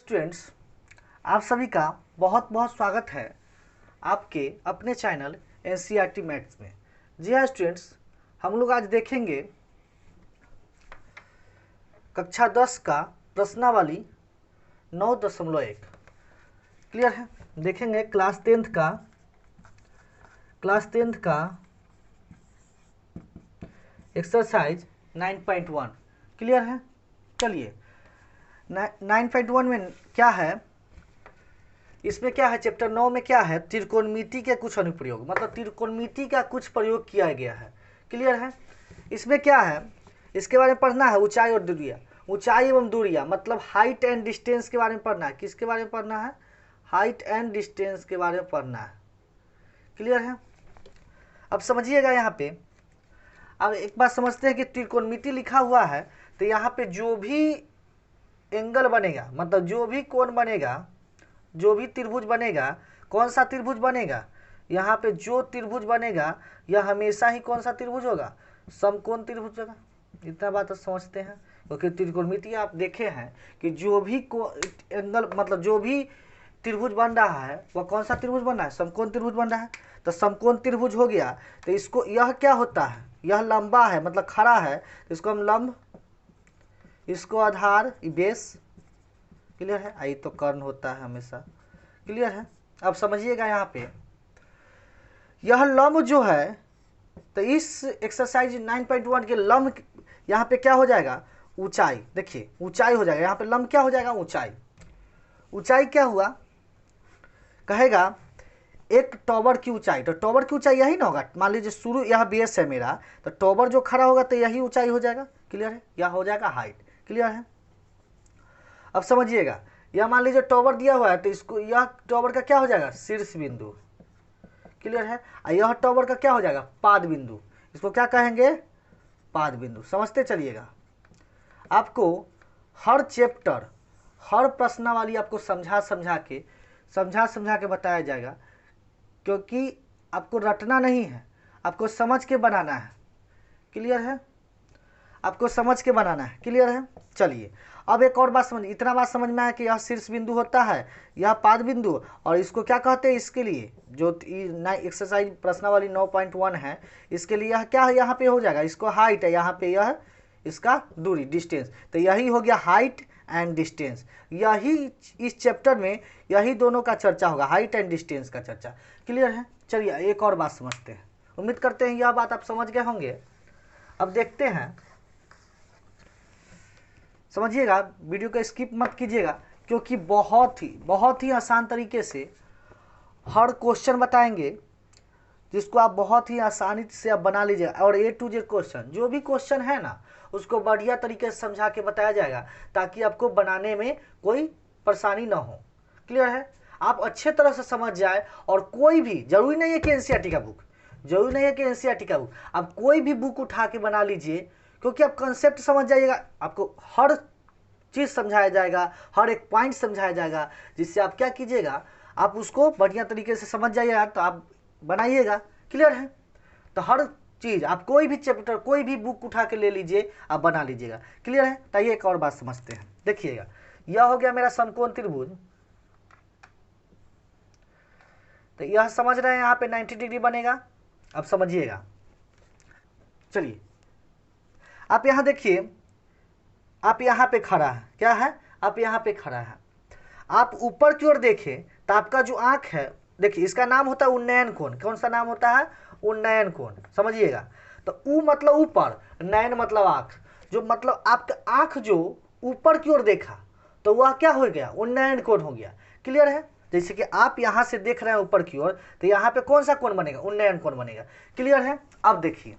Students, आप सभी का बहुत बहुत स्वागत है आपके अपने चैनल एनसीईआरटी मैथ्स में। जी हाँ स्टूडेंट्स, हम लोग आज देखेंगे कक्षा 10 का प्रश्नावली 9.1। क्लियर है? देखेंगे क्लास टेंथ का एक्सरसाइज 9.1। क्लियर है? चलिए 9.1 में क्या है, इसमें क्या है, चैप्टर 9 में क्या है, त्रिकोणमिति के कुछ अनुप्रयोग, मतलब त्रिकोणमिति का कुछ प्रयोग किया गया है। क्लियर है? इसमें क्या है, इसके बारे में पढ़ना है, ऊंचाई और दूरियां, ऊंचाई एवं दूरियां, मतलब हाइट एंड डिस्टेंस के बारे में पढ़ना है। किसके बारे में पढ़ना है? हाइट एंड डिस्टेंस के बारे में पढ़ना है। क्लियर है? अब समझिएगा यहाँ पे, अब एक बात समझते हैं कि त्रिकोणमिति लिखा हुआ है तो यहाँ पे जो भी एंगल बनेगा, मतलब जो भी कोण बनेगा, जो भी त्रिभुज बनेगा, कौन सा त्रिभुज बनेगा, यहाँ पे जो त्रिभुज बनेगा यह हमेशा ही कौन सा त्रिभुज होगा? समकोण त्रिभुज होगा। इतना बात आप समझते हैं, क्योंकि त्रिकोणमिति आप देखे हैं कि जो भी एंगल, मतलब जो भी त्रिभुज बन रहा है वह कौन सा त्रिभुज बन रहा है? समकोण त्रिभुज बन रहा है। तो समकोण त्रिभुज हो गया तो इसको, यह क्या होता है, यह लंबा है मतलब खड़ा है, तो इसको हम लंब, इसको आधार, बेस। क्लियर है? आई तो कर्ण होता है हमेशा। क्लियर है? अब समझिएगा यहाँ पे, यह लंब जो है, तो इस एक्सरसाइज 9.1 के लंब यहाँ पे क्या हो जाएगा? ऊंचाई। देखिए ऊंचाई हो जाएगा, यहाँ पे लंब क्या हो जाएगा? ऊंचाई। ऊंचाई क्या हुआ? कहेगा एक टॉवर की ऊंचाई, तो टॉवर की ऊंचाई यही ना होगा। मान लीजिए शुरू यह बेस है मेरा, तो टॉवर जो खड़ा होगा तो यही ऊंचाई हो जाएगा। क्लियर है? यह हो जाएगा हाइट। क्लियर है? अब समझिएगा, यह मान लीजिए टॉवर दिया हुआ है तो इसको, यह टॉवर का क्या हो जाएगा? शीर्ष बिंदु। क्लियर है? और यह टॉवर का क्या हो जाएगा? पाद बिंदु। इसको क्या कहेंगे? पाद बिंदु। समझते चलिएगा। आपको हर चैप्टर, हर प्रश्नावली आपको समझा समझा के बताया जाएगा, क्योंकि आपको रटना नहीं है, आपको समझ के बनाना है। क्लियर है? आपको समझ के बनाना है। क्लियर है? चलिए अब एक और बात समझिए, इतना बात समझ में आया कि यह शीर्ष बिंदु होता है, यह पाद बिंदु, और इसको क्या कहते हैं? इसके लिए जो एक्सरसाइज प्रश्नावली 9.1 है, इसके लिए यह क्या है, यहाँ पे हो जाएगा, इसको हाइट है, यहाँ पे यह इसका दूरी, डिस्टेंस। तो यही हो गया हाइट एंड डिस्टेंस। यही इस चैप्टर में यही दोनों का चर्चा होगा, हाइट एंड डिस्टेंस का चर्चा। क्लियर है? चलिए एक और बात समझते हैं। उम्मीद करते हैं यह बात आप समझ गए होंगे। अब देखते हैं, समझिएगा, वीडियो को स्किप मत कीजिएगा, क्योंकि बहुत ही आसान तरीके से हर क्वेश्चन बताएंगे, जिसको आप बहुत ही आसानी से आप बना लीजिएगा। और A to Z क्वेश्चन, जो भी क्वेश्चन है ना, उसको बढ़िया तरीके से समझा के बताया जाएगा, ताकि आपको बनाने में कोई परेशानी ना हो। क्लियर है? आप अच्छे तरह से समझ जाए, और कोई भी, जरूरी नहीं है कि एनसीईआरटी का बुक, जरूरी नहीं है कि एनसीईआरटी का बुक, आप कोई भी बुक उठा के बना लीजिए, क्योंकि आप कंसेप्ट समझ जाइएगा, आपको हर चीज़ समझाया जाएगा, हर एक पॉइंट समझाया जाएगा, जिससे आप क्या कीजिएगा, आप उसको बढ़िया तरीके से समझ जाइएगा तो आप बनाइएगा। क्लियर है? तो हर चीज़ आप कोई भी चैप्टर, कोई भी बुक उठा के ले लीजिए, आप बना लीजिएगा। क्लियर है? तो ये एक और बात समझते हैं। देखिएगा, यह हो गया मेरा समकोण त्रिभुज, तो यह समझ रहे हैं, यहाँ पे 90 डिग्री बनेगा। अब समझिएगा, चलिए आप यहाँ देखिए, आप यहाँ पे खड़ा है, क्या है, आप यहाँ पे खड़ा है, आप ऊपर की ओर देखें तो आपका जो आंख है, देखिए इसका नाम होता है उन्नयन कोण। कौन सा नाम होता है? उन्नयन कोण। समझिएगा, तो ऊ मतलब ऊपर, नयन मतलब आंख, जो मतलब आपका आंख जो ऊपर की ओर देखा तो वह क्या हो गया? उन्नयन कोण हो गया। क्लियर है? जैसे कि आप यहाँ से देख रहे हैं ऊपर की ओर, तो यहाँ पे कौन सा कोण बनेगा? उन्नयन कोण बनेगा। क्लियर है? अब देखिए,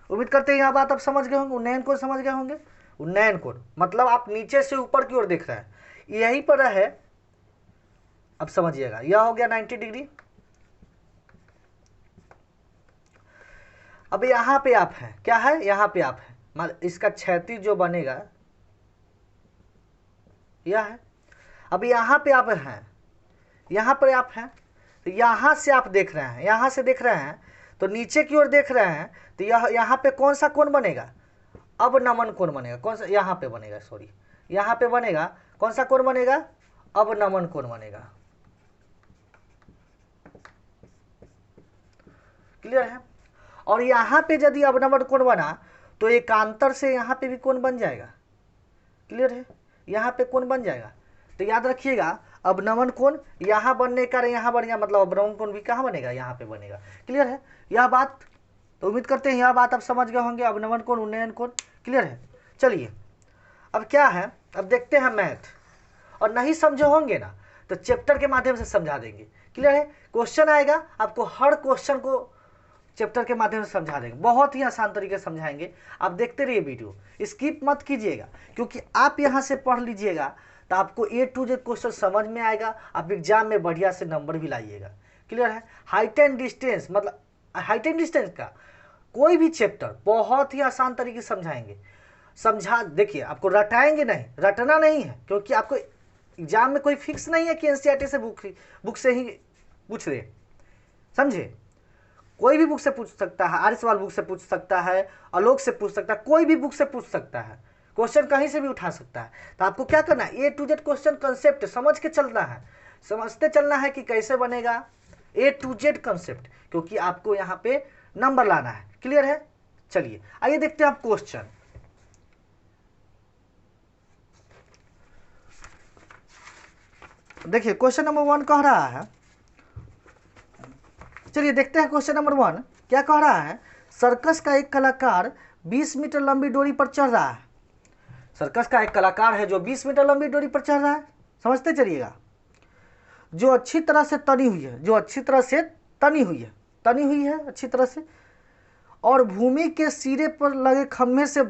उम्मीद करते हैं यह बात आप समझ गए होंगे, उन्नयन कोण समझ गए होंगे। उन्नयन कोण मतलब आप नीचे से ऊपर की ओर देख रहे हैं, यही पर है। अब समझिएगा, यह हो गया 90 डिग्री। अब यहाँ पे आप हैं, क्या है? यहाँ पे आप हैं, इसका क्षैतिज जो बनेगा यह है। अब यहाँ पे आप हैं, यहाँ पर आप हैं, तो यहाँ से आप देख रहे हैं, यहाँ से देख रहे हैं तो नीचे की ओर देख रहे हैं, तो यह यहाँ पे कौन सा कोण बनेगा? अब नमन कोण बनेगा। कौन सा? यहाँ पे बनेगा, सॉरी, यहाँ पे बनेगा, कौन सा कोण बनेगा? अवनमन कोण बनेगा। क्लियर है। और यहां पे यदि अवनमन कोण बना तो एकांतर से यहां पे भी कोण बन जाएगा। क्लियर है, यहां पे कोण बन जाएगा। तो याद रखिएगा अवनमन कोण यहां बनने का यहां बन गया, मतलब अवनमन कोण भी कहां बनेगा, यहां पे बनेगा। क्लियर है यह बात। तो उम्मीद करते हैं यह बात आप समझ गए होंगे, अवनमन कोण उन्नयन कोण। क्लियर है। चलिए अब क्या है, अब देखते हैं मैथ। और नहीं समझे होंगे ना तो चैप्टर के माध्यम से समझा देंगे। क्लियर है। क्वेश्चन आएगा, आपको हर क्वेश्चन को चैप्टर के माध्यम से समझा देंगे, बहुत ही आसान तरीके से समझाएंगे। आप देखते रहिए वीडियो, स्किप मत कीजिएगा, क्योंकि आप यहाँ से पढ़ लीजिएगा तो आपको A to Z क्वेश्चन समझ में आएगा, आप एग्जाम में बढ़िया से नंबर भी लाइएगा। क्लियर है। हाइट एंड डिस्टेंस, मतलब हाइट एंड डिस्टेंस का कोई भी चैप्टर बहुत ही आसान तरीके से समझाएंगे। समझा देखिए, आपको रटाएंगे नहीं, रटना नहीं है, क्योंकि आपको एग्जाम में कोई फिक्स नहीं है कि NCERT से बुक से ही पूछ रहे, समझे। कोई भी बुक से पूछ सकता है, आर्य सवाल बुक से पूछ सकता है, आलोक से पूछ सकता है, कोई भी बुक से पूछ सकता है, क्वेश्चन कहीं से भी उठा सकता है। तो आपको क्या करना है, A to Z question concept समझ के चलना है, समझते चलना है कि कैसे बनेगा A to Z कंसेप्ट, क्योंकि आपको यहाँ पे नंबर लाना है। क्लियर है। चलिए आइए देखते हैं आप क्वेश्चन। देखिए क्वेश्चन नंबर 1 कह रहा है, चलिए देखते हैं क्वेश्चन नंबर 1 क्या कह रहा है। सर्कस का एक कलाकार 20 मीटर लंबी डोरी पर चढ़ रहा है। सर्कस का एक कलाकार है जो 20 मीटर लंबी डोरी पर चढ़ रहा है, समझते चलिएगा, जो अच्छी तरह से तनी हुई है, जो अच्छी तरह से तनी हुई है अच्छी तरह से, और भूमि के सिरे पर लगे खम्भे से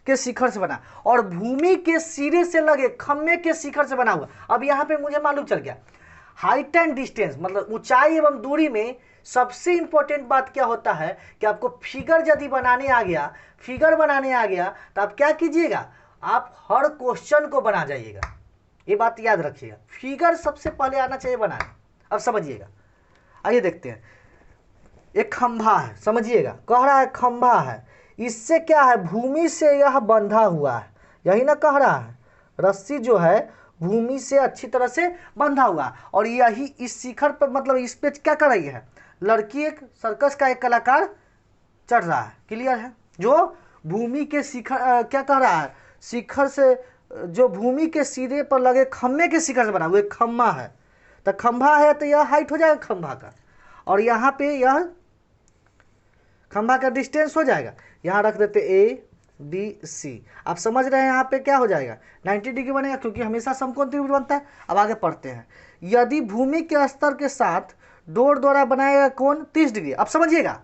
के शिखर से बना, और भूमि के सिरे से लगे खम्भे के शिखर से बना हुआ। अब यहाँ पे मुझे मालूम चल गया, हाइट एंड डिस्टेंस मतलब ऊंचाई एवं दूरी में सबसे इंपॉर्टेंट बात क्या होता है कि आपको फिगर यदि बनाने आ गया तो आप क्या कीजिएगा, आप हर क्वेश्चन को बना जाइएगा। ये बात याद रखिएगा, फिगर सबसे पहले आना चाहिए बनाने। अब समझिएगा, आइए देखते हैं। एक खंभा है, समझिएगा, कह रहा है खंभा है, इससे क्या है, भूमि से यह बंधा हुआ है, यही ना कह रहा है, रस्सी जो है भूमि से अच्छी तरह से बंधा हुआ, और यही इस शिखर पर मतलब इस पे क्या कर रही है, लड़की, एक सर्कस का एक कलाकार चढ़ रहा है। क्लियर है। जो भूमि के शिखर क्या कह रहा है, शिखर से, जो भूमि के सिरे पर लगे खम्भे के शिखर से बना हुआ एक खम्भा है। तो खंभा है तो यह हाइट हो जाएगा खंभा का, और यहाँ पे यह खंभा का डिस्टेंस हो जाएगा, यहाँ रख देते ADC। आप समझ रहे हैं यहाँ पे क्या हो जाएगा, 90 डिग्री बनेगा, क्योंकि हमेशा समकोण त्रिभुज बनता है। अब आगे पढ़ते हैं। यदि भूमि के स्तर के साथ डोर द्वारा बनाया गया कोण 30 डिग्री। अब समझिएगा,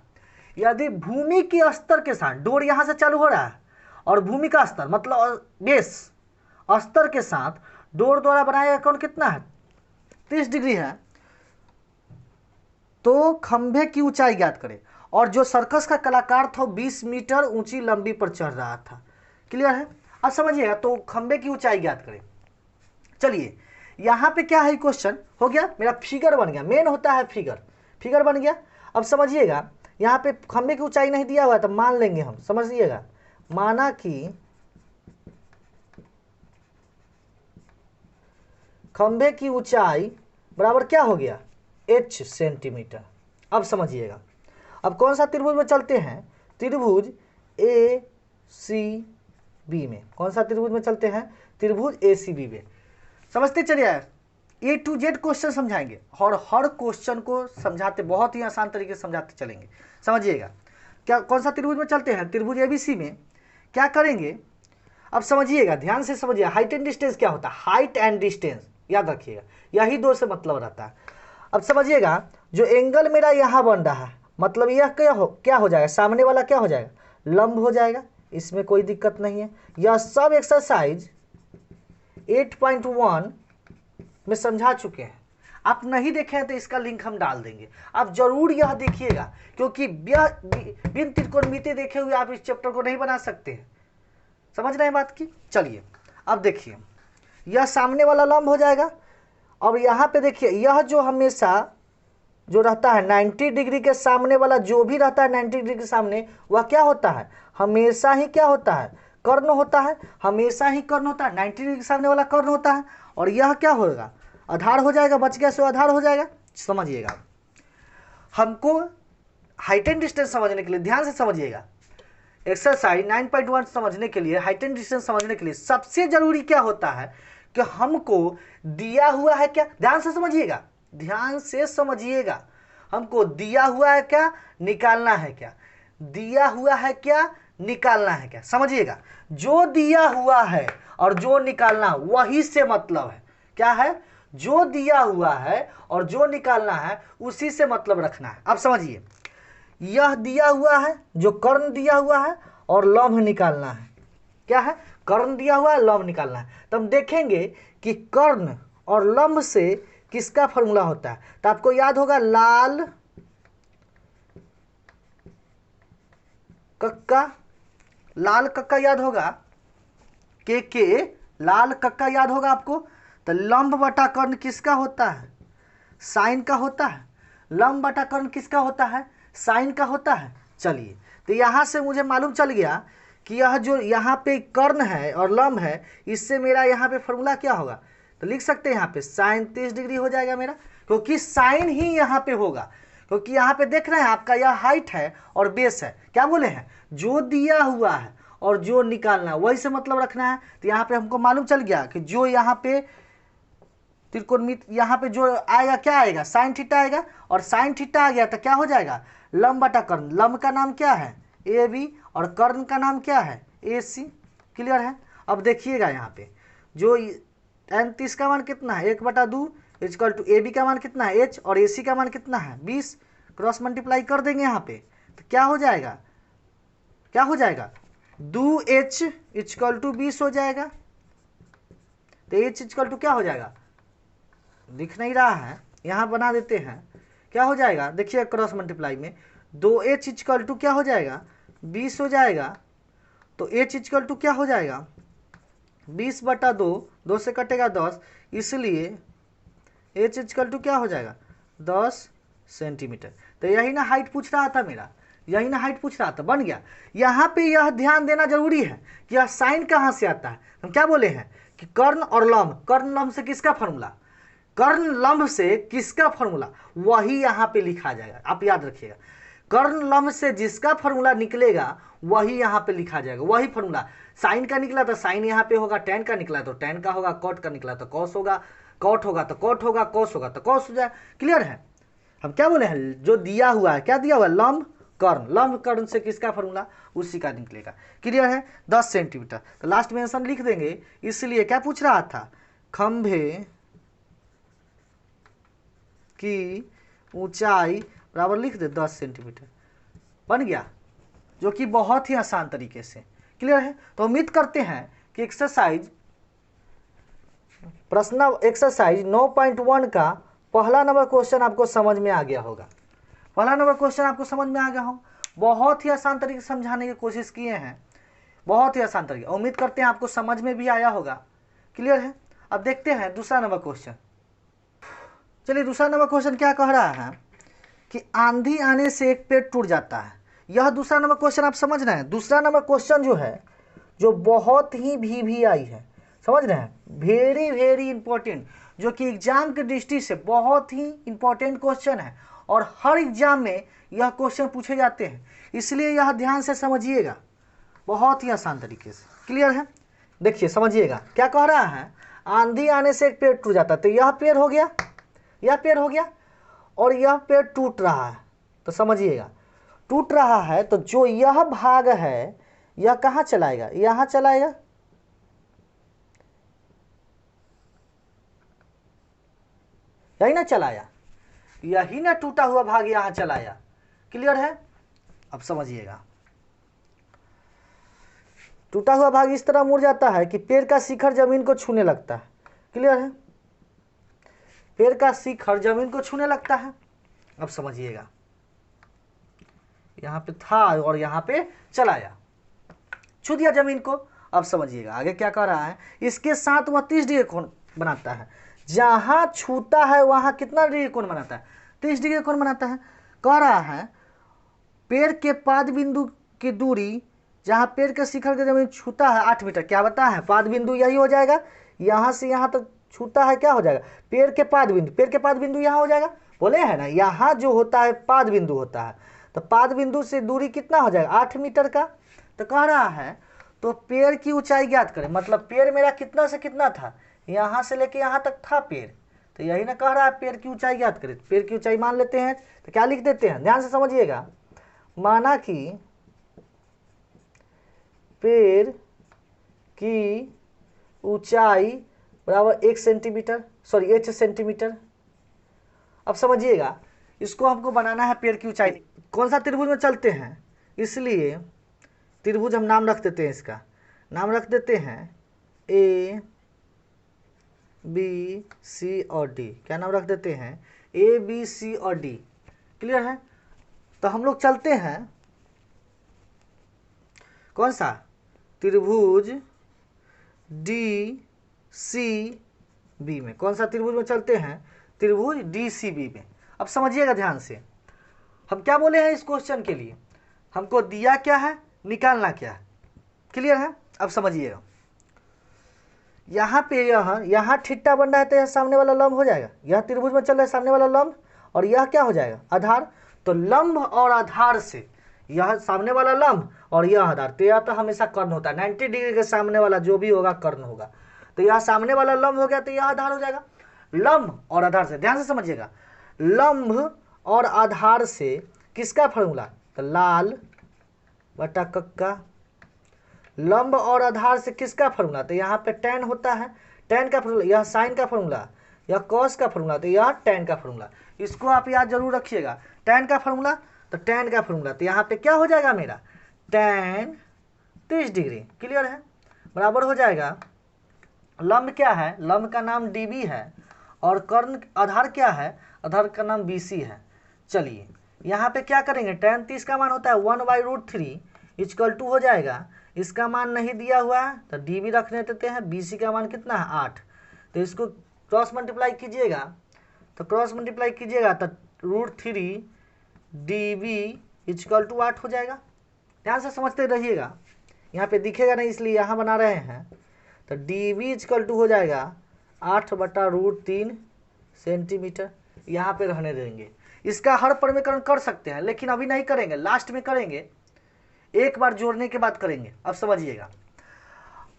यदि भूमि के स्तर के साथ, डोर यहाँ से चालू हो रहा है और भूमि का स्तर मतलब बेस स्तर के साथ डोर द्वारा बनाया गया कोण कितना है, 30 डिग्री है, तो खंभे की ऊंचाई ज्ञात करें। और जो सर्कस का कलाकार था 20 मीटर ऊंची लंबी पर चढ़ रहा था। क्लियर है। अब समझिएगा, तो खंभे की ऊंचाई ज्ञात करें। चलिए यहां पे क्या है, क्वेश्चन हो गया, मेरा फिगर बन गया, मेन होता है फिगर बन गया। अब समझिएगा, यहाँ पे खंभे की ऊंचाई नहीं दिया हुआ है, तो मान लेंगे हम, समझिएगा, माना कि खंभे की ऊंचाई बराबर क्या हो गया, H सेंटीमीटर। अब समझिएगा, अब कौन सा त्रिभुज में चलते हैं, त्रिभुज ACB में। कौन सा त्रिभुज में चलते हैं, त्रिभुज ACB में। समझते चलिए, A to Z क्वेश्चन समझाएंगे, और हर क्वेश्चन को समझाते बहुत ही आसान तरीके से समझाते चलेंगे। समझिएगा, क्या कौन सा त्रिभुज में चलते हैं, त्रिभुज ABC में। क्या करेंगे, अब समझिएगा, ध्यान से समझिए, हाइट एंड डिस्टेंस क्या होता है, हाइट एंड डिस्टेंस याद रखिएगा, यही दो से मतलब रहता है। अब समझिएगा, जो एंगल मेरा यहाँ बन रहा है, मतलब यह क्या हो जाएगा, सामने वाला क्या हो जाएगा, लंब हो जाएगा, इसमें कोई दिक्कत नहीं है। यह सब एक्सरसाइज 8.1 में समझा चुके हैं। आप नहीं देखे हैं तो इसका लिंक हम डाल देंगे, आप जरूर यह देखिएगा, क्योंकि बिन त्रिकोणमिति देखे हुए आप इस चैप्टर को नहीं बना सकते हैं। समझ रहे हैं बात की। चलिए अब देखिए, यह सामने वाला लंब हो जाएगा। अब यहाँ पे देखिए, यह जो हमेशा जो रहता है 90 डिग्री के सामने वाला, जो भी रहता है 90 डिग्री के सामने, वह क्या होता है, हमेशा ही क्या होता है, कर्ण होता है, हमेशा ही कर्ण होता है, 90 डिग्री के सामने वाला कर्ण होता है। और यह क्या होगा, आधार हो जाएगा, बच गया सो आधार हो जाएगा। समझिएगा, हमको हाइट एंड डिस्टेंस समझने के लिए ध्यान से समझिएगा, एक्सरसाइज 9.1 समझने के लिए, हाइट एंड डिस्टेंस समझने के लिए सबसे जरूरी क्या होता है कि हमको दिया हुआ है क्या, ध्यान से समझिएगा, ध्यान से समझिएगा, हमको दिया हुआ है क्या, निकालना है क्या, दिया हुआ है क्या, निकालना है क्या। समझिएगा, जो दिया हुआ है और जो निकालना वही से मतलब है, क्या है, जो दिया हुआ है और जो निकालना है उसी से मतलब रखना है। अब समझिए, यह दिया हुआ है, जो कर्ण दिया हुआ है और लम्ब निकालना है, क्या है, कर्ण दिया हुआ है, लम्ब निकालना है। तो हम देखेंगे कि कर्ण और लम्ब से किसका फॉर्मूला होता है। तो आपको याद होगा लाल कक्का, लाल कक्का याद होगा, के लाल कक्का याद होगा आपको। तो लंब बटा कर्ण किसका होता है, साइन का होता है। लंब बटा कर्ण किसका होता है, साइन का होता है। चलिए, तो यहाँ से मुझे मालूम चल गया कि यह जो यहाँ पे कर्ण है और लंब है, इससे मेरा यहाँ पे फॉर्मूला क्या होगा। तो लिख सकते हैं यहाँ पे साइन 30 डिग्री हो जाएगा मेरा, क्योंकि साइन ही यहाँ पे होगा, क्योंकि यहाँ पे देख रहे हैं आपका यह हाइट है और बेस है। क्या बोले हैं, जो दिया हुआ है और जो निकालना वही से मतलब रखना है। तो यहाँ पे हमको मालूम चल गया कि जो यहाँ पे त्रिकोणमिति यहाँ पे जो आएगा क्या आएगा, साइन थीटा आएगा, और साइन थीटा आ गया तो क्या हो जाएगा, लंब बटा कर्ण। लंब का नाम क्या है, ए बी, और कर्ण का नाम क्या है, ए सी। क्लियर है। अब देखिएगा यहाँ पे जो tan 30 का मान कितना है, 1/2 इक्वल टू ए बी का मान कितना है, h, और ए सी का मान कितना है 20। क्रॉस मल्टीप्लाई कर देंगे यहाँ पे तो क्या हो जाएगा, क्या हो जाएगा, 2h इक्वल टू 20 हो जाएगा। तो h इक्वल टू क्या हो जाएगा, दिख नहीं रहा है, यहाँ बना देते हैं, क्या हो जाएगा, देखिए क्रॉस मल्टीप्लाई में 2h इक्वल टू क्या हो जाएगा, 20 हो जाएगा। तो h इक्वल टू क्या हो जाएगा, 20/2, 2 से कटेगा 10, इसलिए h इक्वल टू क्या हो जाएगा, 10 सेंटीमीटर। तो यही ना हाइट पूछ रहा था मेरा, यही ना हाइट पूछ रहा था, बन गया। यहाँ पे यह ध्यान देना जरूरी है कि यह साइन कहाँ से आता है। हम क्या बोले हैं कि कर्ण और लंब, कर्ण लंब से किसका फॉर्मूला, कर्ण लंब से किसका फॉर्मूला वही यहाँ पे लिखा जाएगा। आप याद रखिएगा, कर्ण लंब से जिसका फॉर्मूला निकलेगा वही यहाँ पे लिखा जाएगा, वही फॉर्मूला। साइन का निकला तो साइन यहाँ पे होगा, टैन का निकला तो टैन का होगा, कॉट का निकला तो कॉस होगा, कॉट होगा तो कॉट होगा, कॉस होगा तो कॉस हो जाए। क्लियर है। हम क्या बोले हैं, जो दिया हुआ है, क्या दिया हुआ है, लंब कर्ण, लंब कर्ण से किसका फॉर्मूला उसी का निकलेगा। क्लियर है। 10 सेंटीमीटर, तो लास्ट में आंसर लिख देंगे। इसलिए क्या पूछ रहा था, खंभे की ऊंचाई बराबर लिख दे 10 सेंटीमीटर, बन गया, जो कि बहुत ही आसान तरीके से। क्लियर है। तो उम्मीद करते हैं कि प्रश्न एक्सरसाइज 9.1 का पहला नंबर क्वेश्चन आपको समझ में आ गया होगा। पहला नंबर क्वेश्चन आपको समझ में आ गया हो, बहुत ही आसान तरीके से समझाने की कोशिश किए हैं, बहुत ही आसान तरीके। उम्मीद करते हैं आपको समझ में भी आया होगा। क्लियर है। अब देखते हैं दूसरा नंबर क्वेश्चन। चलिए, दूसरा नंबर क्वेश्चन क्या कह रहा है कि आंधी आने से एक पेड़ टूट जाता है। यह दूसरा नंबर क्वेश्चन आप समझ रहे हैं। दूसरा नंबर क्वेश्चन जो है, जो बहुत ही VVI है, समझ रहे हैं, वेरी वेरी इंपॉर्टेंट, जो कि एग्जाम की दृष्टि से बहुत ही इंपॉर्टेंट क्वेश्चन है और हर एग्जाम में यह क्वेश्चन पूछे जाते हैं, इसलिए यह ध्यान से समझिएगा, बहुत ही आसान तरीके से। क्लियर है। देखिए समझिएगा, क्या कह रहा है, आंधी आने से एक पेड़ टूट जाता है। तो यह पेड़ हो गया, यह पेड़ हो गया, और यह पेड़ टूट रहा है। तो समझिएगा, टूट रहा है तो जो यह भाग है यह कहाँ चलाएगा, यहाँ चलाएगा, यही ना चलाया, यही ना टूटा हुआ भाग यहाँ चलाया। क्लियर है। अब समझिएगा, टूटा हुआ भाग इस तरह मुड़ जाता है कि पेड़ का शिखर जमीन को छूने लगता है। क्लियर है। पेड़ का शिखर जमीन को छूने लगता है। अब समझिएगा, यहाँ पे था और यहाँ पे चलाया, छू दिया जमीन को। अब समझिएगा आगे क्या कह रहा है, इसके साथ वह 30 डिग्री कोण बनाता है। जहां छूता है वहां कितना डिग्री कोण बनाता है, 30 डिग्री कोण बनाता है। कह रहा है पेड़ के पाद बिंदु की दूरी, जहां पेड़ के शिखर के जमीन छूता है 8 मीटर। क्या बता है, पाद बिंदु यही हो जाएगा, यहां से यहां तक छूता है क्या हो जाएगा, पेड़ के पाद बिंदु, पेड़ के पाद बिंदु यहाँ हो जाएगा, बोले हैं ना यहाँ जो होता है पाद बिंदु होता है, तो पाद बिंदु से दूरी कितना हो जाएगा 8 मीटर का। तो कह रहा है तो पेड़ की ऊंचाई ज्ञात करें, मतलब पेड़ मेरा कितना से कितना था, यहाँ से लेके यहाँ तक था पेड़, तो यही ना कह रहा है पेड़ की ऊंचाई ज्ञात करें। पेड़ की ऊंचाई मान लेते हैं, तो क्या लिख देते हैं, ध्यान से समझिएगा, माना कि पेड़ की ऊंचाई बराबर 1 सेंटीमीटर, सॉरी h सेंटीमीटर। अब समझिएगा इसको हमको बनाना है पेड़ की ऊंचाई, कौन सा त्रिभुज में चलते हैं, इसलिए त्रिभुज हम नाम रख देते हैं, इसका नाम रख देते हैं ए बी सी और डी। क्या नाम रख देते हैं, ए बी सी और डी। क्लियर है। तो हम लोग चलते हैं कौन सा, त्रिभुज डी सी बी में। कौन सा त्रिभुज में चलते हैं, त्रिभुज डी सी बी में। अब समझिएगा ध्यान से, हम क्या बोले हैं इस क्वेश्चन के लिए, हमको दिया क्या है, निकालना क्या है। क्लियर है। अब समझिएगा यहाँ पे यहाँ थीटा बन रहा है, तो यह सामने वाला लंब हो जाएगा, यह त्रिभुज में चल रहा है सामने वाला लंब, और यह क्या हो जाएगा आधार। तो लंब और आधार से यह सामने वाला लंब और यह आधार, तो यह तो हमेशा कर्ण होता है, 90 डिग्री के सामने वाला जो भी होगा कर्ण होगा। तो यह सामने वाला लंब हो गया, तो यह आधार हो जाएगा। लंब और आधार से, ध्यान से समझिएगा, लंब और आधार से किसका फॉर्मूला, तो लाल बटा कक्का। लंब और आधार से किसका फॉर्मूला, तो यहाँ पे tan होता है, tan का फॉर्मूला, यह sin का फॉर्मूला, यह cos का फॉर्मूला, तो यह tan का फॉर्मूला। इसको आप याद जरूर रखिएगा, tan का फॉर्मूला तो tan का फॉर्मूला, तो यहाँ पे क्या हो जाएगा मेरा tan 30 डिग्री। क्लियर है। बराबर हो जाएगा, लंब क्या है, लंब का नाम db है, और कर्ण आधार क्या है, आधार का नाम bc है। चलिए यहाँ पे क्या करेंगे, tan 30 का मान होता है 1/√3 इक्वल टू हो जाएगा, इसका मान नहीं दिया हुआ है तो db रखने देते हैं, bc का मान कितना है 8, तो इसको क्रॉस मल्टीप्लाई कीजिएगा, तो क्रॉस मल्टीप्लाई कीजिएगा तो √3 db इक्वल टू 8 हो जाएगा। ध्यान से समझते रहिएगा, यहाँ पे दिखेगा नहीं इसलिए यहाँ बना रहे हैं। तो db इक्वल टू हो जाएगा 8/√3 सेंटीमीटर, यहाँ पे रहने देंगे। इसका हर प्रमेयकरण कर सकते हैं, लेकिन अभी नहीं करेंगे, लास्ट में करेंगे, एक बार जोड़ने के बाद करेंगे। अब समझिएगा,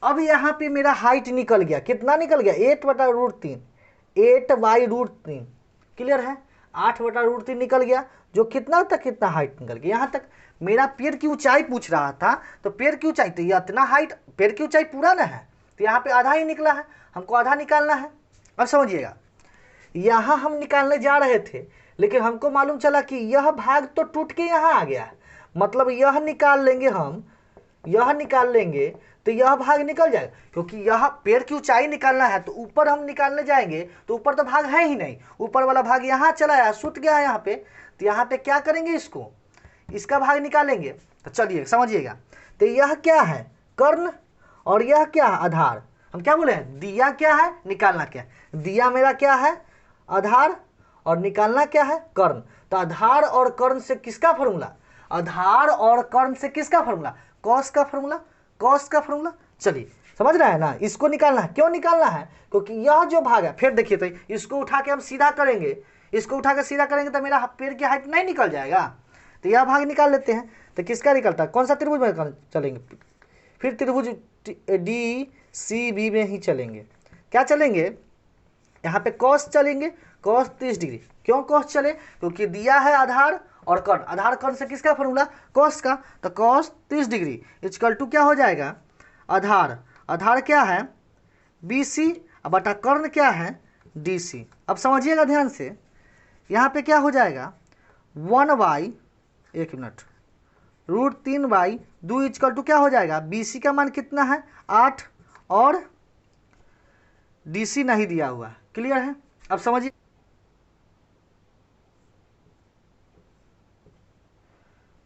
अब यहाँ पे मेरा हाइट निकल गया, कितना निकल गया 8/√3, 8/√3। क्लियर है, 8/√3 निकल गया, जो कितना तक कितना हाइट निकल गया, यहाँ तक। मेरा पेड़ की ऊंचाई पूछ रहा था, तो पेड़ की ऊंचाई तो इतना हाइट, पेड़ की ऊंचाई पूरा ना है, तो यहाँ पे आधा ही निकला है, हमको आधा निकालना है। अब समझिएगा, यहाँ हम निकालने जा रहे थे, लेकिन हमको मालूम चला कि यह भाग तो टूट के यहाँ आ गया है, मतलब यह निकाल लेंगे हम, यह निकाल लेंगे तो यह भाग निकल जाएगा, क्योंकि यह पेड़ की ऊंचाई निकालना है, तो ऊपर हम निकालने जाएंगे तो ऊपर तो भाग है ही नहीं, ऊपर वाला भाग यहाँ चला है, सूत गया है यहाँ पे, तो यहाँ पे क्या करेंगे, इसको इसका भाग निकालेंगे। तो चलिए समझिएगा, तो यह क्या है कर्ण और यह क्या है आधार। हम क्या बोले हैं, दिया क्या है निकालना क्या है, दिया मेरा क्या है आधार और निकालना क्या है कर्ण। तो आधार और कर्ण से किसका फॉर्मूला, आधार और कर्ण से किसका फॉर्मूला, कॉस का फॉर्मूला, कॉस का फॉर्मूला। चलिए समझ रहा है ना, इसको निकालना है। क्यों निकालना है, क्योंकि यह जो भाग है, फिर देखिए तो इसको उठा के हम सीधा करेंगे, इसको उठा के सीधा करेंगे तो मेरा पेड़ की हाइट नहीं निकल जाएगा, तो यह भाग निकाल लेते हैं। तो किसका निकलता है, कौन सा त्रिभुज में चलेंगे, फिर त्रिभुज डी सी बी में ही चलेंगे। क्या चलेंगे, यहाँ पे कॉस चलेंगे, कॉस 30 डिग्री। क्यों कॉस चले, क्योंकि दिया है आधार और कर्ण, आधार कर्ण से किसका फॉर्मूला कॉस का, तो कॉस 30 डिग्री इक्वल टू क्या हो जाएगा आधार, आधार क्या है BC बटा कर्ण क्या है DC। अब समझिएगा ध्यान से, यहाँ पे क्या हो जाएगा 1/√3/2 इक्वल टू क्या हो जाएगा, BC का मान कितना है 8 और DC नहीं दिया हुआ। क्लियर है। अब समझिए,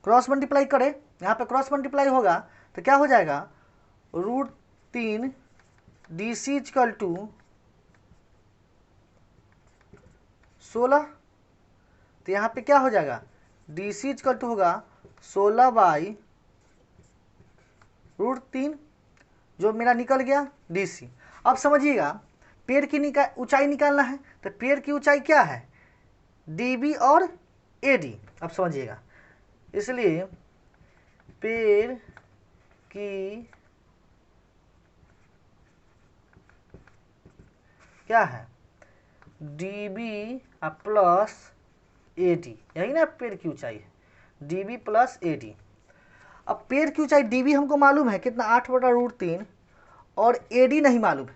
क्रॉस मल्टीप्लाई करें, यहाँ पे क्रॉस मल्टीप्लाई होगा तो क्या हो जाएगा √3 DC इक्वल टू 16। तो यहाँ पे क्या हो जाएगा DC इक्वल टू होगा 16/√3, जो मेरा निकल गया DC। अब समझिएगा पेड़ की ऊंचाई निकालना है, तो पेड़ की ऊंचाई क्या है, डीबी और एडी। अब समझिएगा, इसलिए पेड़ की क्या है, डीबी प्लस एडी, यही ना पेड़ की ऊंचाई है, डीबी प्लस एडी। अब पेड़ की ऊंचाई डीबी हमको मालूम है कितना, 8/√3, और एडी नहीं मालूम है।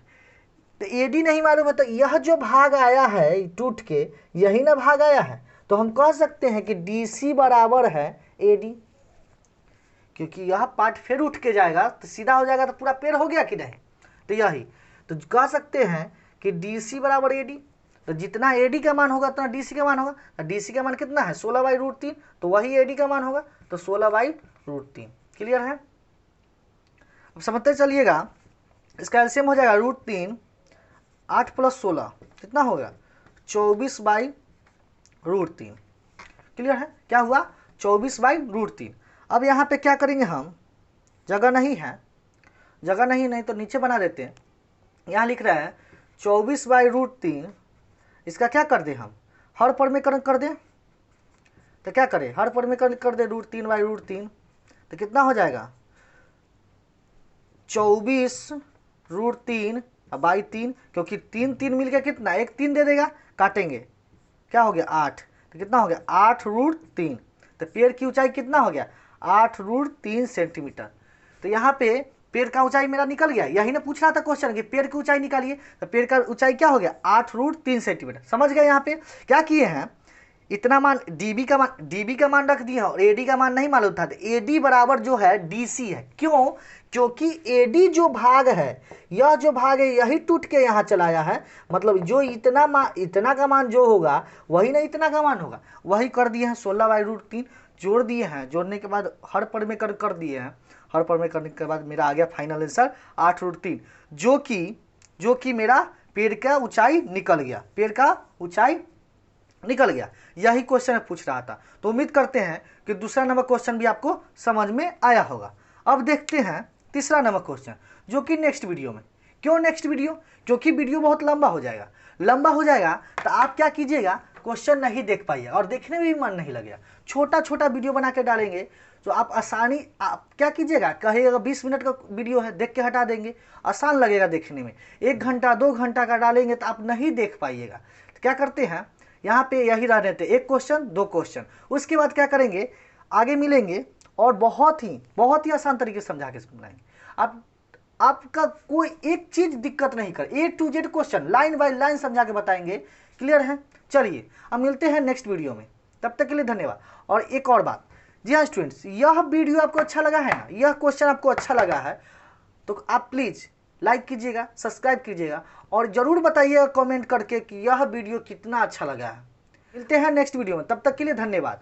तो एडी नहीं मालूम है, तो यह जो भाग आया है टूट के, यही ना भाग आया है, तो हम कह सकते हैं कि डीसी बराबर है एडी, क्योंकि यह पार्ट फिर उठ के जाएगा तो सीधा हो जाएगा, तो पूरा पेड़ हो गया कि नहीं, तो यही तो कह सकते हैं कि डीसी बराबर एडी। तो जितना एडी का मान होगा उतना डीसी का मान होगा, तो डीसी का मान कितना है, 16/√3, तो वही एडी का मान होगा, तो 16/√3। क्लियर है? अब समझते चलिएगा, इसका एलसीएम हो जाएगा √3, 8 + 16 कितना होगा, 24/√3। क्लियर है? क्या हुआ, 24/√3। अब यहाँ पे क्या करेंगे हम, जगह नहीं तो नीचे बना देते हैं। यहाँ लिख रहा है 24/√3, इसका क्या कर दें हम, हर परमीकरण कर दें, तो क्या करें, हर परमीकरण कर दें √3/√3, तो कितना हो जाएगा, 24√3/3, क्योंकि 3 मिलकर कितना, एक 3 दे देगा, काटेंगे क्या हो गया 8, तो कितना हो गया 8√3। तो पेड़ की ऊंचाई कितना हो गया, 8√3 सेंटीमीटर। तो यहाँ पे पेड़ का ऊंचाई मेरा निकल गया, यही ना पूछ रहा था क्वेश्चन कि पेड़ की ऊंचाई निकालिए, तो पेड़ का ऊंचाई क्या हो गया 8√3 सेंटीमीटर। समझ गए? यहाँ पे क्या किए हैं, इतना मान डीबी का मान रख दिया और एडी का मान नहीं मालूम था, तो एडी बराबर जो है डीसी है। क्यों? क्योंकि एडी जो भाग है, यह जो भाग है यही टूट के यहाँ चलाया है, मतलब जो इतना का मान जो होगा वही ना इतना का मान होगा, वही कर दिए हैं 16/√3, जोड़ दिए हैं, जोड़ने के बाद हर पर में कर दिए हैं, हर पर में करने के बाद मेरा आ गया फाइनल आंसर 8√3, जो कि मेरा पेड़ का ऊंचाई निकल गया, पेड़ का ऊंचाई निकल गया। यही क्वेश्चन पूछ रहा था। तो उम्मीद करते हैं कि दूसरा नंबर क्वेश्चन भी आपको समझ में आया होगा। अब देखते हैं तीसरा नंबर क्वेश्चन, जो कि नेक्स्ट वीडियो में। क्यों नेक्स्ट वीडियो? क्योंकि वीडियो बहुत लंबा हो जाएगा, तो आप क्या कीजिएगा, क्वेश्चन नहीं देख पाइए और देखने में भी मन नहीं लगेगा। छोटा वीडियो बना के डालेंगे तो आप आप क्या कीजिएगा, कहिएगा 20 मिनट का वीडियो है, देख के हटा देंगे, आसान लगेगा देखने में। 1 घंटा 2 घंटा का डालेंगे तो आप नहीं देख पाइएगा। तो क्या करते हैं, यहाँ पे यही रहने थे, 1 क्वेश्चन 2 क्वेश्चन, उसके बाद क्या करेंगे, आगे मिलेंगे और बहुत ही आसान तरीके से समझा के समझाएंगे। आपका कोई एक चीज दिक्कत नहीं कर, A to Z question line by line समझा के बताएंगे। क्लियर है? चलिए अब मिलते हैं नेक्स्ट वीडियो में, तब तक के लिए धन्यवाद। और एक और बात, जी हाँ स्टूडेंट्स, यह वीडियो आपको अच्छा लगा है ना, यह क्वेश्चन आपको अच्छा लगा है तो आप प्लीज लाइक कीजिएगा, सब्सक्राइब कीजिएगा और जरूर बताइएगा कमेंट करके कि यह वीडियो कितना अच्छा लगा है। मिलते हैं नेक्स्ट वीडियो में, तब तक के लिए धन्यवाद।